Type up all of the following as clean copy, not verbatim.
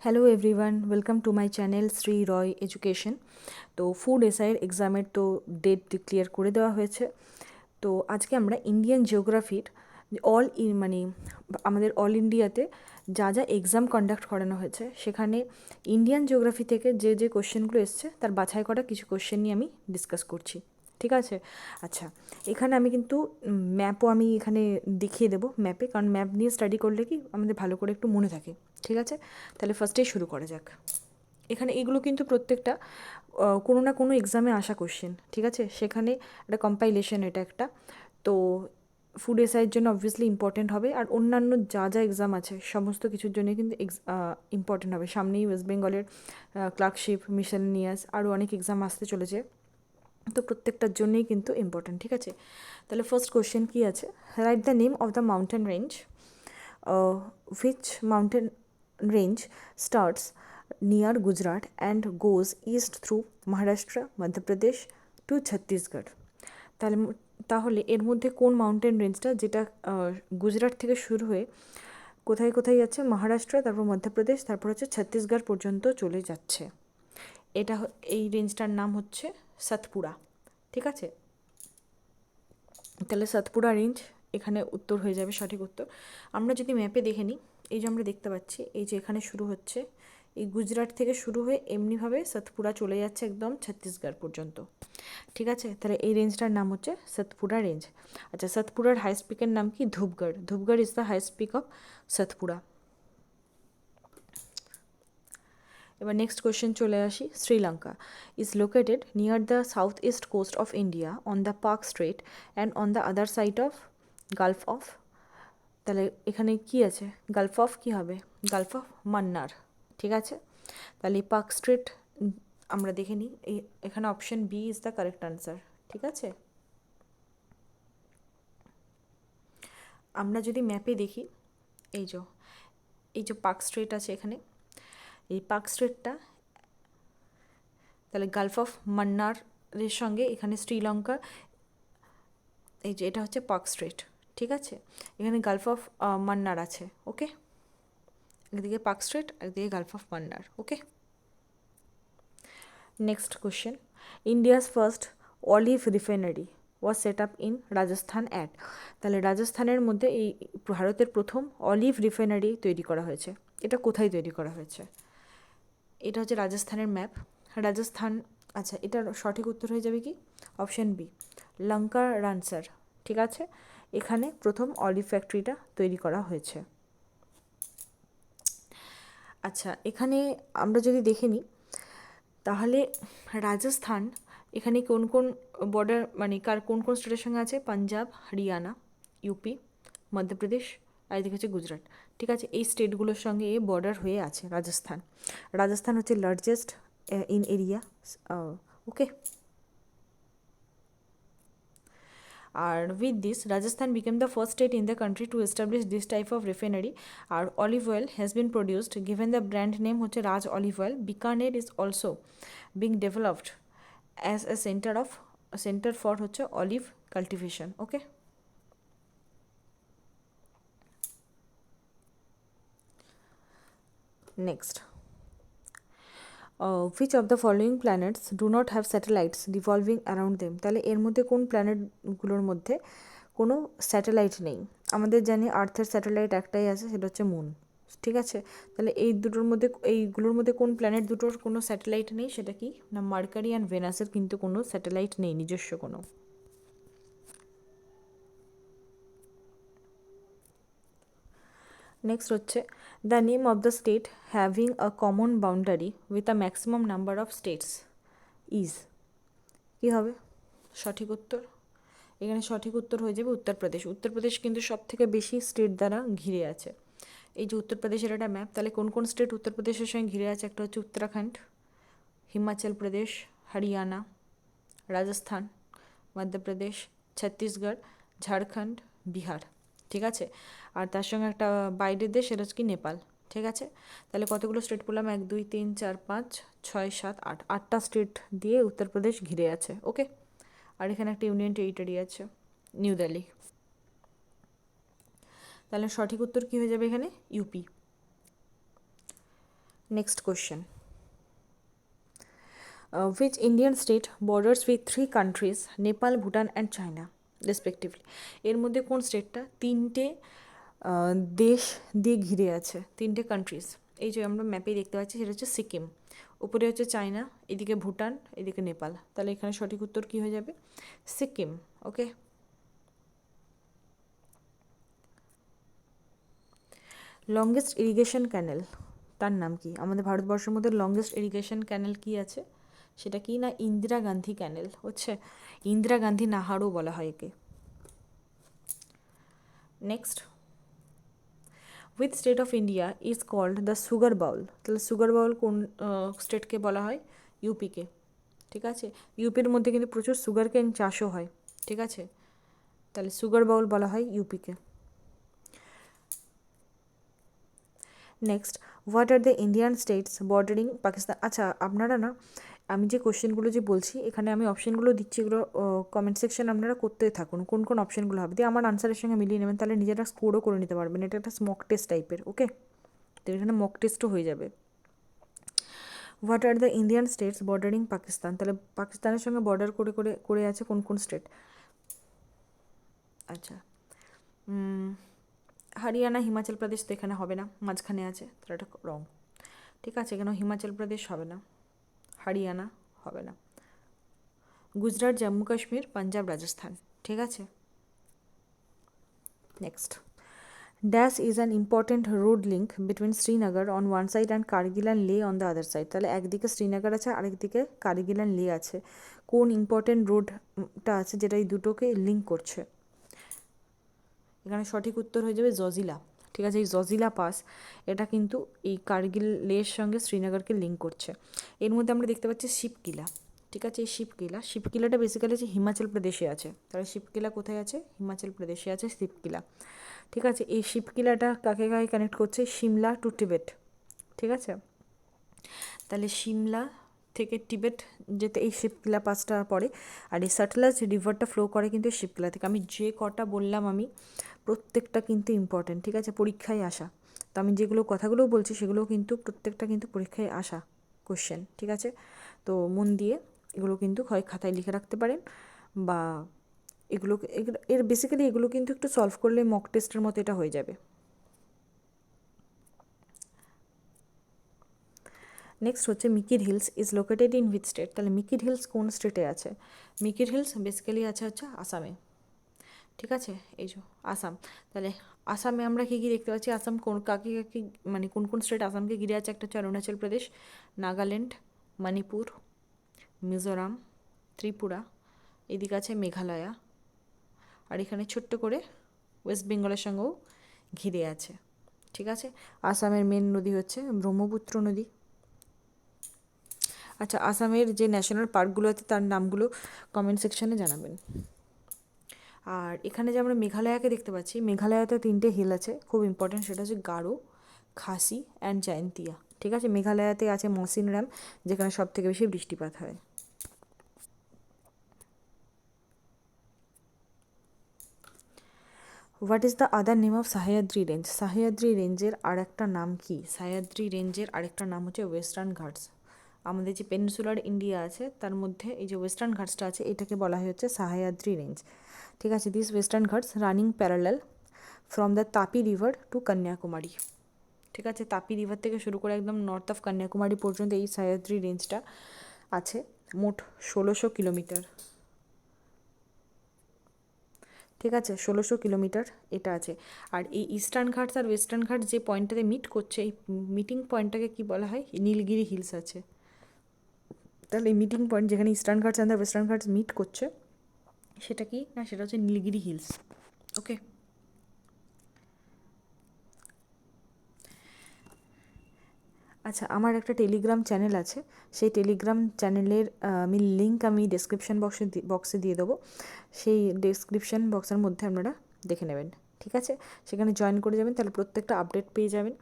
Hello everyone, welcome to my channel Shri Roy education. তো food এসআইয়ের এক্সামের তো ডেট ডিক্লেয়ার করে দেওয়া হয়েছে। তো আজকে আমরা ইন্ডিয়ান জিওগ্রাফির মানে আমাদের অল ইন্ডিয়াতে যা যা এক্সাম কন্ডাক্ট করানো হয়েছে সেখানে ইন্ডিয়ান জিওগ্রাফি থেকে যে যে কোশ্চেনগুলো এসছে তার বাছাই করা কিছু কোশ্চেন নিয়ে আমি ডিসকাস করছি। ঠিক আছে? আচ্ছা, এখানে আমি কিন্তু ম্যাপও আমি এখানে দেখিয়ে দেবো ম্যাপে, কারণ ম্যাপ নিয়ে স্টাডি করলে কি আমাদের ভালো করে একটু মনে থাকে। ঠিক আছে, তাহলে ফার্স্টেই শুরু করা যাক। এখানে এগুলো কিন্তু প্রত্যেকটা কোনো না কোনো এক্সামে আসা কোশ্চেন। ঠিক আছে, সেখানে একটা কম্পাইলেশন, এটা একটা। তো ফুড এসআইয়ের জন্য অবভিয়াসলি ইম্পর্টেন্ট হবে, আর অন্যান্য যা যা এক্সাম আছে সমস্ত কিছুর জন্য কিন্তু ইম্পর্টেন্ট হবে। সামনেই ওয়েস্ট বেঙ্গলের ক্লার্কশিপ, মিসেলেনিয়াস, আরও অনেক এক্সাম আসতে চলেছে, তো প্রত্যেকটার জন্যই কিন্তু ইম্পর্টেন্ট। ঠিক আছে, তাহলে ফার্স্ট কোশ্চেন কী আছে? Write the name of the mountain range which mountain range starts near Gujarat and goes east through Maharashtra, Madhya Pradesh to Chhattisgarh. তাহলে তাহলে এর মধ্যে কোন মাউন্টেন রেঞ্জটা, যেটা গুজরাট থেকে শুরু হয়ে কোথায় কোথায় যাচ্ছে? মহারাষ্ট্র, তারপর মধ্যপ্রদেশ, তারপর হচ্ছে ছত্তিশগড় পর্যন্ত চলে যাচ্ছে। এই রেঞ্জটার নাম হচ্ছে সাতপুরা। ঠিক আছে, তাহলে সাতপুরা রেঞ্জ এখানে উত্তর হয়ে যাবে, সঠিক উত্তর। আমরা যদি ম্যাপে দেখে নিই, এই যে আমরা দেখতে পাচ্ছি, এই যে এখানে শুরু হচ্ছে, এই গুজরাট থেকে শুরু হয়ে এমনিভাবে সাতপুরা চলে যাচ্ছে একদম ছত্তিশগড় পর্যন্ত। ঠিক আছে, তাহলে এই রেঞ্জটার নাম হচ্ছে সাতপুরা রেঞ্জ। আচ্ছা, সাতপুরার হাইস্ট পিকের নাম কি? Dhupgarh. Dhupgarh is the highest peak of Satpura. এবার নেক্সট কোয়েশ্চেন চলে আসি। Sri Lanka is located near the south east coast of India on the Palk strait and on the other side of gulf of. তাহলে এখানে কি আছে? গালফ অফ কী হবে? Gulf of Mannar. ঠিক আছে, তাহলে এই পার্ক স্ট্রিট আমরা দেখে নিই। এখানে option B is the correct answer. ঠিক আছে, আমরা যদি ম্যাপে দেখি, এই যে পার্ক স্ট্রিট আছে এখানে, এই পার্ক স্ট্রিটটা তাহলে গালফ অফ মান্নারের সঙ্গে এখানে শ্রীলঙ্কা, এই যে এটা হচ্ছে পার্ক স্ট্রিট। ঠিক আছে, এখানে গালফ অফ মান্নার আছে। ওকে, একদিকে পার্ক স্ট্রিট, একদিকে Gulf of Mannar. Okay, next question. India's first olive refinery was set up in Rajasthan at. তাহলে রাজস্থানের মধ্যে এই ভারতের প্রথম অলিভ রিফাইনারি তৈরি করা হয়েছে। এটা কোথায় তৈরি করা হয়েছে? এটা হচ্ছে রাজস্থানের ম্যাপ, রাজস্থান। আচ্ছা, এটার সঠিক উত্তর হয়ে যাবে কি? অপশান বি, লঙ্কা রানসার। ঠিক আছে, এখানে প্রথম অলিভ ফ্যাক্টরিটা তৈরি করা হয়েছে। আচ্ছা, এখানে আমরা যদি দেখে নিই, তাহলে রাজস্থান এখানে কোন কোন বর্ডার, মানে কোন কোন স্টেটের সঙ্গে আছে? পাঞ্জাব, হরিয়ানা, ইউপি, মধ্যপ্রদেশ, আর এদিকে হচ্ছে গুজরাট। ঠিক আছে, এই স্টেটগুলোর সঙ্গে এ বর্ডার হয়ে আছে রাজস্থান। রাজস্থান হচ্ছে লার্জেস্ট ইন এরিয়া। ওকে, আর with this Rajasthan became the first state in the country to establish this type of refinery. আর olive oil has been produced given the brand name হচ্ছে রাজ olive oil. Bikaner is also being developed as a center for হচ্ছে olive cultivation. Okay, next, which of the following planets do not have satellites revolving around them? তাহলে এর মধ্যে কোন প্ল্যানেটগুলোর মধ্যে কোনো satellite নেই? আমাদের জানি আর্থের স্যাটেলাইট একটাই আছে, সেটা হচ্ছে মুন। ঠিক আছে, তাহলে এইগুলোর মধ্যে কোন প্ল্যানেট দুটোর কোনো স্যাটেলাইট নেই? সেটা কি না? মার্কারি অ্যান্ড ভেনাসের কিন্তু কোনো স্যাটেলাইট নেই, নিজস্ব কোনো। নেক্সট হচ্ছে the name of the state having a common boundary with a maximum number of states is. কী হবে সঠিক উত্তর? এখানে সঠিক উত্তর হয়ে যাবে উত্তরপ্রদেশ। উত্তরপ্রদেশ কিন্তু সব থেকে বেশি স্টেট দ্বারা ঘিরে আছে। এই যে উত্তরপ্রদেশের একটা ম্যাপ, তাহলে কোন কোন স্টেট উত্তরপ্রদেশের সঙ্গে ঘিরে আছে? একটা হচ্ছে উত্তরাখণ্ড, হিমাচল প্রদেশ, হরিয়ানা, রাজস্থান, মধ্যপ্রদেশ, ছত্তিশগড়, ঝাড়খণ্ড, বিহার। ঠিক আছে, আর তার সঙ্গে একটা বাইরের দেশ, সেটা হচ্ছে কি নেপাল। ঠিক আছে, তাহলে কতগুলো স্টেট বললাম? 1 2 3 4 5 6 7 8, 8টা স্টেট দিয়ে উত্তরপ্রদেশ ঘিরে আছে। ওকে, আর এখানে একটা ইউনিয়ন টেরিটরি আছে, নিউ দিল্লি। তাহলে সঠিক উত্তর কী হয়ে যাবে এখানে? UP. Next question, which Indian state borders with 3 countries, Nepal, Bhutan and China respectively? এর মধ্যে কোন স্টেটটা তিনটে দেশ দিয়ে ঘিরে আছে, তিনটে কান্ট্রিজ? এই যে আমরা ম্যাপে দেখতে পাচ্ছি সেটা হচ্ছে সিকিম, উপরে হচ্ছে চায়না, এদিকে ভুটান, এদিকে নেপাল। তাহলে এখানে সঠিক উত্তর কী হয়ে যাবে? সিকিম। ওকে, লংগেস্ট ইরিগেশন ক্যানেল, তার নাম কি? আমাদের ভারতবর্ষের মধ্যে লংগেস্ট ইরিগেশন ক্যানেল কি আছে? সেটা কি না ইন্দিরা গান্ধী ক্যানেল হচ্ছে, ইন্দিরা গান্ধী নাহারও বলা হয় একে। Next, which state of India is called the sugar bowl? তাহলে সুগার বাউল কোন স্টেটকে বলা হয়? ইউপিকে। ঠিক আছে, ইউপির মধ্যে কিন্তু প্রচুর সুগার কেন চাষও হয়। ঠিক আছে, তাহলে সুগার বাউল বলা হয় ইউপিকে। Next, what are the Indian states bordering Pakistan? আচ্ছা, আপনারা না, আমি যে কোশ্চেনগুলো যে বলছি এখানে আমি অপশানগুলো দিচ্ছি, এগুলো কমেন্ট সেকশন আপনারা করতে থাকুন, কোন কোন অপশানগুলো হবে দিয়ে আমার আনসারের সঙ্গে মিলিয়ে নেবেন, তাহলে নিজেরা স্কোরও করে নিতে পারবেন। এটা একটা মক টেস্ট টাইপের। ওকে, তো এখানে মক টেস্টও হয়ে যাবে। What are the Indian states bordering Pakistan? তাহলে পাকিস্তানের সঙ্গে বর্ডার করে করে করে আছে কোন কোন স্টেট? আচ্ছা, হরিয়ানা, হিমাচল প্রদেশ তো এখানে হবে না, মাঝখানে আছে, তাহলে এটা রং। ঠিক আছে, কেন হিমাচল প্রদেশ হবে না, হরিয়ানা হবে না, গুজরাট, জম্মু কাশ্মীর, পাঞ্জাব, রাজস্থান। ঠিক আছে, next, dash is an important road link between Srinagar on one side and Kargil and lay on the other side? তাহলে একদিকে শ্রীনগর আছে, আরেকদিকে কার্গিল অ্যান্ড লে আছে। কোন ইম্পর্টেন্ট রোডটা আছে যেটা এই দুটোকে লিঙ্ক করছে? এখানে সঠিক উত্তর হয়ে যাবে জজিলা। ঠিক আছে, এই জজিলা পাস এটা কিন্তু এই কার্গিল লের সঙ্গে শ্রীনগরকে লিঙ্ক করছে। এর মধ্যে আমরা দেখতে পাচ্ছি শিবকিলা। ঠিক আছে, এই শিবকিলাটা বেসিক্যালি হচ্ছে হিমাচল প্রদেশে আছে। তাহলে শিবকিলা কোথায় আছে? হিমাচল প্রদেশে আছে শিবকিলা। ঠিক আছে, এই শিবকিলাটা কাকে কাকে কানেক্ট করছে? Shimla to Tibet. ঠিক আছে, তাহলে সিমলা থেকে টিবেট যেতে এই শিবকিলা পাসটা পড়ে। আর এই সাটলাজ রিভারটা ফ্লো করে কিন্তু শিবকিলা থেকে। আমি যে কটা বললাম আমি প্রত্যেকটা কিন্তু ইম্পর্ট্যান্ট। ঠিক আছে, পরীক্ষায় আসা। তো আমি যেগুলো কথাগুলো বলছি সেগুলো কিন্তু প্রত্যেকটা কিন্তু পরীক্ষায় আসা কোশ্চেন। ঠিক আছে, তো মন দিয়ে এগুলো কিন্তু হয় খাতায় লিখে রাখতে পারেন, বা এর বেসিক্যালি এগুলো কিন্তু একটু সলভ করলে মক টেস্টের মতো এটা হয়ে যাবে। নেক্সট হচ্ছে Mikir hills is located in which state? তাহলে মিকির হিলস কোন স্টেটে আছে? মিকির হিলস বেসিক্যালি আছে হচ্ছে আসামে। ঠিক আছে, এই যে আসাম। তাহলে আসামে আমরা কী কী দেখতে পাচ্ছি? আসাম কোন কাকে কাকে মানে কোন কোন স্টেট আসামকে ঘিরে আছে? একটা হচ্ছে অরুণাচল প্রদেশ, নাগাল্যান্ড, মণিপুর, মিজোরাম, ত্রিপুরা, এদিকে আছে মেঘালয়া, আর এখানে ছোট্ট করে ওয়েস্ট বেঙ্গলের সঙ্গেও ঘিরে আছে। ঠিক আছে, আসামের মেন নদী হচ্ছে ব্রহ্মপুত্র নদী। আচ্ছা, আসামের যে ন্যাশনাল পার্কগুলো আছে তার নামগুলো কমেন্ট সেকশনে জানাবেন। আর এখানে যে আমরা মেঘালয়াকে দেখতে পাচ্ছি, মেঘালয়াতে 3টে হিল আছে খুব ইম্পর্টেন্ট, সেটা হচ্ছে গারো, খাসি অ্যান্ড জয়ন্তিয়া। ঠিক আছে, মেঘালয়াতে আছে মসিনরাম, যেখানে সব থেকে বেশি বৃষ্টিপাত হয়। What is the other name of Sahyadri range? Sahyadri রেঞ্জের আরেকটা নাম কি? সাহ্যাদ্রি রেঞ্জের আরেকটা নাম হচ্ছে ওয়েস্টার্ন ঘাটস। আমাদের যে পেনিনসুলার ইন্ডিয়া আছে তার মধ্যে এই যে ওয়েস্টার্ন ঘাটসটা আছে এটাকে বলা হয় হচ্ছে সাহ্যাদ্রি রেঞ্জ। ঠিক আছে, this western Ghats running parallel from the Tapi river to Kanyakumari. ঠিক আছে, তাপি রিভার থেকে শুরু করে একদম নর্থ অফ কন্যাকুমারী পর্যন্ত এই সাহ্যাদ্রি রেঞ্জটা আছে, মোট 1600 কিলোমিটার। ঠিক আছে, 1600 কিলোমিটার এটা আছে। আর এই ইস্টার্ন ঘাটস আর ওয়েস্টার্ন ঘাটস যে পয়েন্টটাতে মিট করছে, এই মিটিং পয়েন্টটাকে কি বলা হয়? নীলগিরি হিলস আছে। তাহলে এই মিটিং পয়েন্ট যেখানে eastern Ghats and western Ghats meet করছে সেটা কি না, সেটা হচ্ছে নীলগিরি হিলস। ওকে, আচ্ছা, আমার একটা টেলিগ্রাম চ্যানেল আছে, সেই টেলিগ্রাম চ্যানেলের আমি লিঙ্ক আমি ডেসক্রিপশান বক্সে দিয়ে দেবো। সেই ডেসক্রিপশান বক্সের মধ্যে আপনারা দেখে নেবেন। ঠিক আছে, সেখানে জয়েন করে যাবেন, তাহলে প্রত্যেকটা আপডেট পেয়ে যাবেন।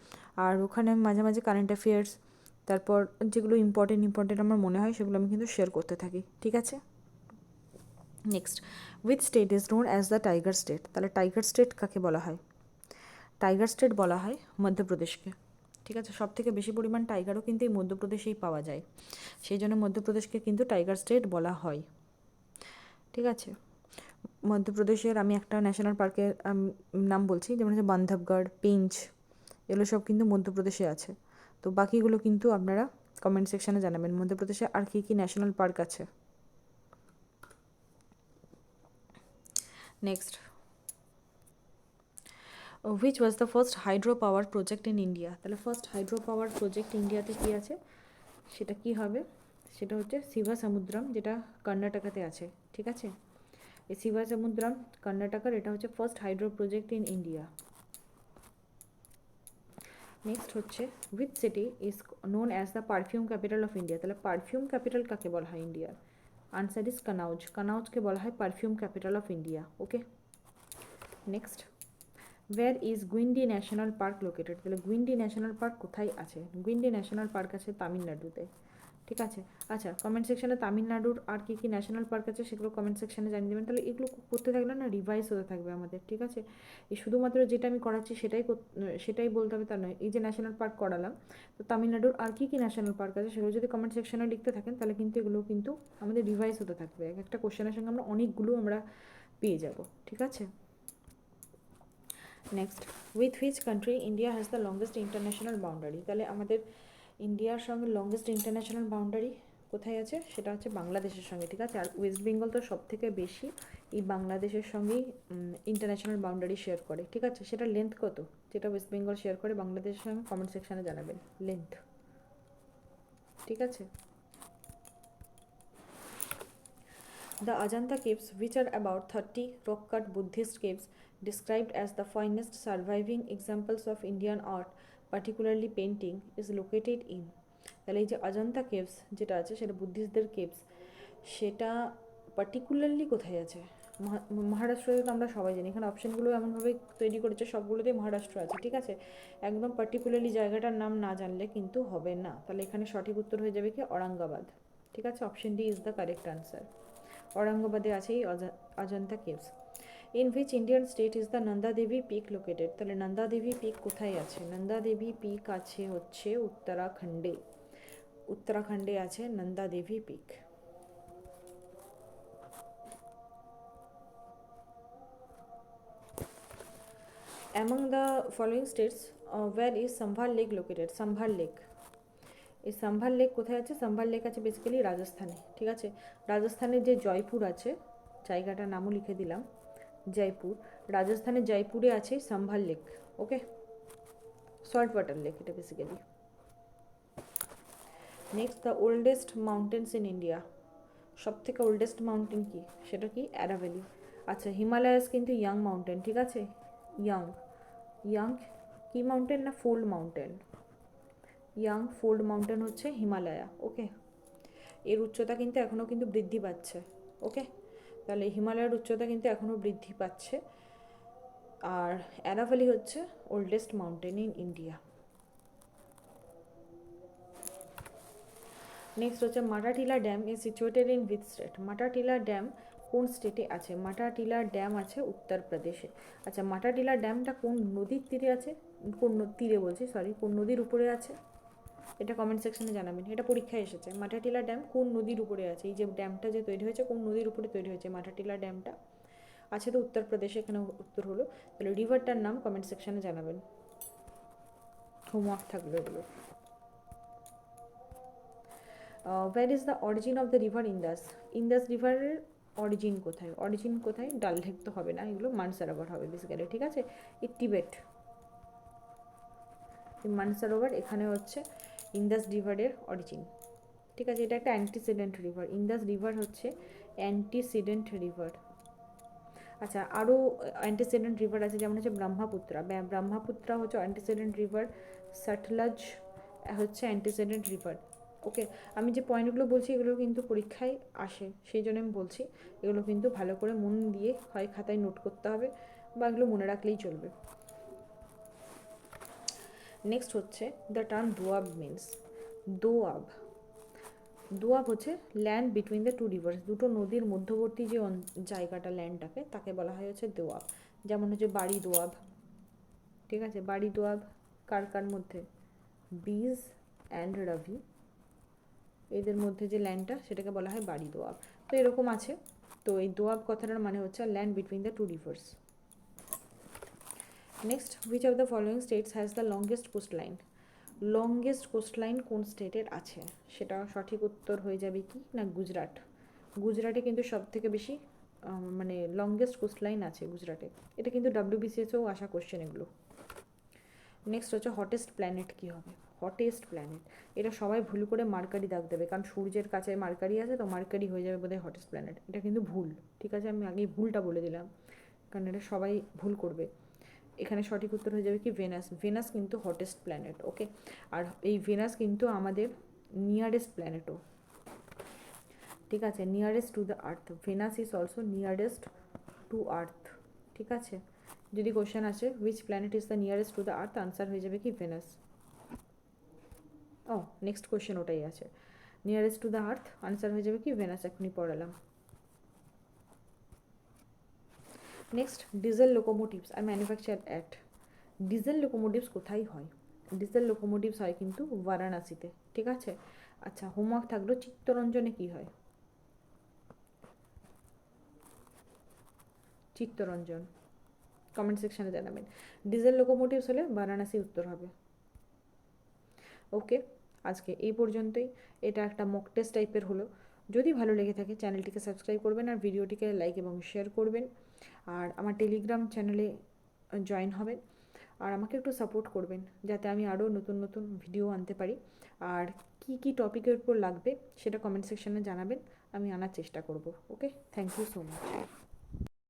আর ওখানে আমি মাঝে মাঝে কারেন্ট অ্যাফেয়ার্স, তারপর যেগুলো ইম্পর্টেন্ট আমার মনে হয় সেগুলো আমি কিন্তু শেয়ার করতে থাকি। ঠিক আছে, next, with state is known as the tiger state? তাহলে টাইগার স্টেট কাকে বলা হয়? টাইগার স্টেট বলা হয় মধ্যপ্রদেশকে। ঠিক ঠিক আছে। সব থেকে বেশি পরিমাণ টাইগারও কিন্তু এই মধ্যপ্রদেশেই পাওয়া যায়, সেই জন্য মধ্যপ্রদেশকে কিন্তু টাইগার স্টেট বলা হয়। ঠিক আছে। মধ্যপ্রদেশের আমি একটা ন্যাশনাল পার্কের নাম বলছি, যেমন হচ্ছে বান্ধবগড়, পেঞ্চ, এগুলো সব কিন্তু মধ্যপ্রদেশে আছে। তো বাকিগুলো কিন্তু আপনারা কমেন্ট সেকশানে জানাবেন মধ্যপ্রদেশে আর কী কী ন্যাশনাল পার্ক আছে। Next, which was the first hydro power project in India? তাহলে ফার্স্ট হাইড্রো পাওয়ার প্রজেক্ট ইন্ডিয়াতে কী আছে, সেটা কি হবে? সেটা হচ্ছে শিবাসমুদ্রম, যেটা কর্ণাটকাতে আছে। ঠিক আছে, এই শিবাসমুদ্রম কর্ণাটকার, এটা হচ্ছে first hydro project in India. Next হচ্ছে, which city is known as the perfume capital of India? তাহলে পারফিউম ক্যাপিটাল কাকে বলা হয় ইন্ডিয়ার? Answer is কানাউজ। কানাউজকে বলা হয় perfume capital of India. Okay. Next, where is Guindy national park located? তাহলে Guindy national park কোথায় আছে? গুইন্ডি ন্যাশনাল পার্ক আছে তামিলনাড়ুতে। ঠিক আছে। আচ্ছা, কমেন্ট সেকশানে তামিলনাড়ুর আর কী কী ন্যাশনাল পার্ক আছে সেগুলো কমেন্ট সেকশানে জানিয়ে দেবেন। তাহলে এগুলো করতে থাকলে না রিভাইজ হতে থাকবে আমাদের। ঠিক আছে, এই শুধুমাত্র যেটা আমি করাচ্ছি সেটাই বলতে হবে তা নয়। এই যে ন্যাশনাল পার্ক করালাম, তো তামিলনাড়ুর আর কী কী ন্যাশনাল পার্ক আছে সেগুলো যদি কমেন্ট সেকশানে লিখতে থাকেন, তাহলে কিন্তু এগুলো কিন্তু আমাদের রিভাইজ হতে থাকবে। এক একটা কোশ্চেনের সঙ্গে আমরা অনেকগুলো পেয়ে যাব। ঠিক আছে। Next, with which country India has the longest international boundary? তাহলে আমাদের ইন্ডিয়ার সঙ্গে লংগেস্ট ইন্টারন্যাশনাল বাউন্ডারি কোথায় আছে? সেটা হচ্ছে বাংলাদেশের সঙ্গে। ঠিক আছে, আর ওয়েস্ট বেঙ্গল তো সব থেকে বেশি এই বাংলাদেশের সঙ্গেই ইন্টারন্যাশনাল বাউন্ডারি শেয়ার করে। ঠিক আছে, সেটা লেন্থ কত যেটা ওয়েস্ট বেঙ্গল শেয়ার করে বাংলাদেশের সঙ্গে, কমেন্ট সেকশানে জানাবেন লেন্থ। ঠিক আছে। The Ajanta caves, which are about 30 rock-cut Buddhist caves described as the finest surviving examples of Indian art, particularly painting, is located in? তাহলে এই যে অজন্তা কেভস যেটা আছে সেটা বুদ্ধিস্টদের কেভস, সেটা পার্টিকুলারলি কোথায় আছে? মহারাষ্ট্রতে তো আমরা সবাই জানি, এখানে অপশানগুলো এমনভাবে তৈরি করেছে সবগুলোতেই মহারাষ্ট্র আছে। ঠিক আছে, একদম পার্টিকুলারলি জায়গাটার নাম না জানলে কিন্তু হবে না। তাহলে এখানে সঠিক উত্তর হয়ে যাবে কি ঔরঙ্গাবাদ। ঠিক আছে, option D is the correct answer. ঔরঙ্গাবাদে আছে এই Ajanta caves. In which Indian state is the Nanda Devi peak located? তাহলে নন্দা দেবী পিক কোথায় আছে? নন্দা দেবী পিক আছে হচ্ছে উত্তরাখণ্ডে। উত্তরাখণ্ডে আছে Nanda Devi peak. Among the following states where is Sambhar lake located? Sambhar lake, এই সম্ভার লেক কোথায় আছে? সম্ভার লেক আছে বেসিক্যালি রাজস্থানে। ঠিক আছে, রাজস্থানের যে জয়পুর আছে, জায়গাটার নামও লিখে দিলাম জয়পুর, রাজস্থানের জয়পুরে আছে সম্ভার লেক। ওকে, সল্ট ওয়াটার লেক এটা basically. Next, the oldest mountains in India? সব থেকে ওল্ডেস্ট মাউন্টেন কি? সেটা কি? অ্যারাভ্যালি। আচ্ছা, হিমালয়াস কিন্তু ইয়াং মাউন্টেন। ঠিক আছে, ইয়াং ইয়াং কি মাউন্টেন না fold mountain? Young fold mountain হচ্ছে হিমালয়া। ওকে, এর উচ্চতা কিন্তু এখনও কিন্তু বৃদ্ধি পাচ্ছে। ওকে, তাহলে হিমালয়ের উচ্চতা কিন্তু এখনও বৃদ্ধি পাচ্ছে। আর অ্যারাভ্যালি হচ্ছে oldest mountain in India. Next হচ্ছে Matatila dam is situated in which state? Matatila dam কোন স্টেটে আছে? মাটাটিলা ড্যাম আছে উত্তরপ্রদেশে। আচ্ছা, মাটাটিলা ড্যামটা কোন নদীর তীরে আছে? কোন তীরে বলছি, সরি, কোন নদীর উপরে আছে? এটা কমেন্ট সেকশনে জানাবেন, এটা পরীক্ষায় এসেছে। মাটাটিলা ড্যাম কোন নদীর উপরে আছে? এই যে ড্যামটা যে তৈরি হয়েছে কোন নদীর উপরে তৈরি হয়েছে মাটাটিলা ড্যামটা? আছে তো উত্তরপ্রদেশে, এখানে উত্তর হলো। তাহলে রিভারটার নাম কমেন্ট সেকশনে জানাবেন, হোমওয়ার্ক থাকলো এগুলো। Where is the origin of the river Indus? Indus রিভারের অরিজিন কোথায়? অরিজিন কোথায়? ডাল লেক তো হবে না, এগুলো মানসারোভার হবে বেসিক্যালি। ঠিক আছে, এই টিবেট, মানসারোভার, এখানে হচ্ছে ইন্দাস রিভারের অরিজিন। ঠিক আছে, এটা একটা অ্যান্টিসিডেন্ট রিভার। ইন্দাস রিভার হচ্ছে অ্যান্টিসিডেন্ট রিভার। আচ্ছা, আরও অ্যান্টিসিডেন্ট রিভার আছে, যেমন হচ্ছে ব্রহ্মপুত্রা। ব্রহ্মপুত্রা হচ্ছে অ্যান্টিসিডেন্ট রিভার। সটলজ হচ্ছে অ্যান্টিসিডেন্ট রিভার। ওকে, আমি যে পয়েন্টগুলো বলছি এগুলো কিন্তু পরীক্ষায় আসে, সেই জন্য আমি বলছি এগুলো কিন্তু ভালো করে মন দিয়ে হয় খাতায় নোট করতে হবে বা এগুলো মনে রাখলেই চলবে। নেক্সট হচ্ছে the term doab means? Doab, doab হচ্ছে land between the two rivers, দুটো নদীর মধ্যবর্তী যে জায়গাটা, ল্যান্ডটাকে, তাকে বলা হয় হচ্ছে দোয়াব। যেমন হচ্ছে বাড়ি দোয়াব। ঠিক আছে, বাড়ি দোয়াব কার কার মধ্যে? বিজ অ্যান্ড রবি, এদের মধ্যে যে ল্যান্ডটা সেটাকে বলা হয় বাড়ি দোয়াব। তো এরকম আছে। তো এই দোয়াব কথাটার মানে হচ্ছে land between the two rivers. Next, which of the following states has the longest coast line? Longest coast line কোন স্টেটের আছে? সেটা সঠিক উত্তর হয়ে যাবে কি না গুজরাট। গুজরাটে কিন্তু সব থেকে বেশি মানে লংগেস্ট কোস্ট লাইন আছে গুজরাটে। এটা কিন্তু ডাব্লিউবিসিএসেও আসা কোশ্চেন এগুলো। নেক্সট হচ্ছে হটেস্ট প্ল্যানেট কী হবে? হটেস্ট প্ল্যানেট, এটা সবাই ভুল করে মার্কারি দাগ দেবে, কারণ সূর্যের কাছে মার্কারি আছে, তো মার্কারি হয়ে যাবে বোধহয় হটেস্ট প্ল্যানেট। এটা কিন্তু ভুল, ঠিক আছে, আমি আগেই ভুলটা বলে দিলাম, কারণ এটা সবাই ভুল করবে। এখানে সঠিক উত্তর হয়ে যাবে কি ভেনাস। ভেনাস কিন্তু হটেস্ট প্ল্যানেট, ওকে। আর এই ভেনাস কিন্তু আমাদের নিয়ারেস্ট প্ল্যানেটও, ঠিক আছে, nearest to the Earth. Venus is also nearest to Earth, ঠিক আছে। যদি কোশ্চেন আসে which planet is the nearest to the Earth, answer হয়ে যাবে কি ভেনাস। ও নেক্সট কোশ্চেন ওটাই আছে, nearest to the Earth, answer হয়ে যাবে কি ভেনাস, এখনই পড়ালাম। Next, diesel locomotives are manufacture at. Diesel লোকোমোটিভস কোথায় হয়? ডিজেল লোকোমোটিভস হয় কিন্তু বারাণসীতে, ঠিক আছে। আচ্ছা, হোমওয়ার্ক থাকলো, চিত্তরঞ্জনে কী হয়? চিত্তরঞ্জন কমেন্ট সেকশানে জানাবেন। ডিজেল লোকোমোটিভস হলে বারাণসী উত্তর হবে। ওকে, আজকে এই পর্যন্তই। এটা একটা মক টেস্ট টাইপের হলো। যদি ভালো লেগে থাকে চ্যানেলটিকে সাবস্ক্রাইব করবেন আর ভিডিওটিকে লাইক এবং শেয়ার করবেন। আর আমার টেলিগ্রাম চ্যানেলে জয়েন হবেন। আর আমাকে একটু সাপোর্ট করবেন যাতে আমি আরও নতুন নতুন ভিডিও আনতে পারি। আর কি কি টপিকের উপর লাগবে সেটা কমেন্ট সেকশানে জানাবেন, আমি আনার চেষ্টা করব। ওকে, থ্যাংক ইউ সো মাচ।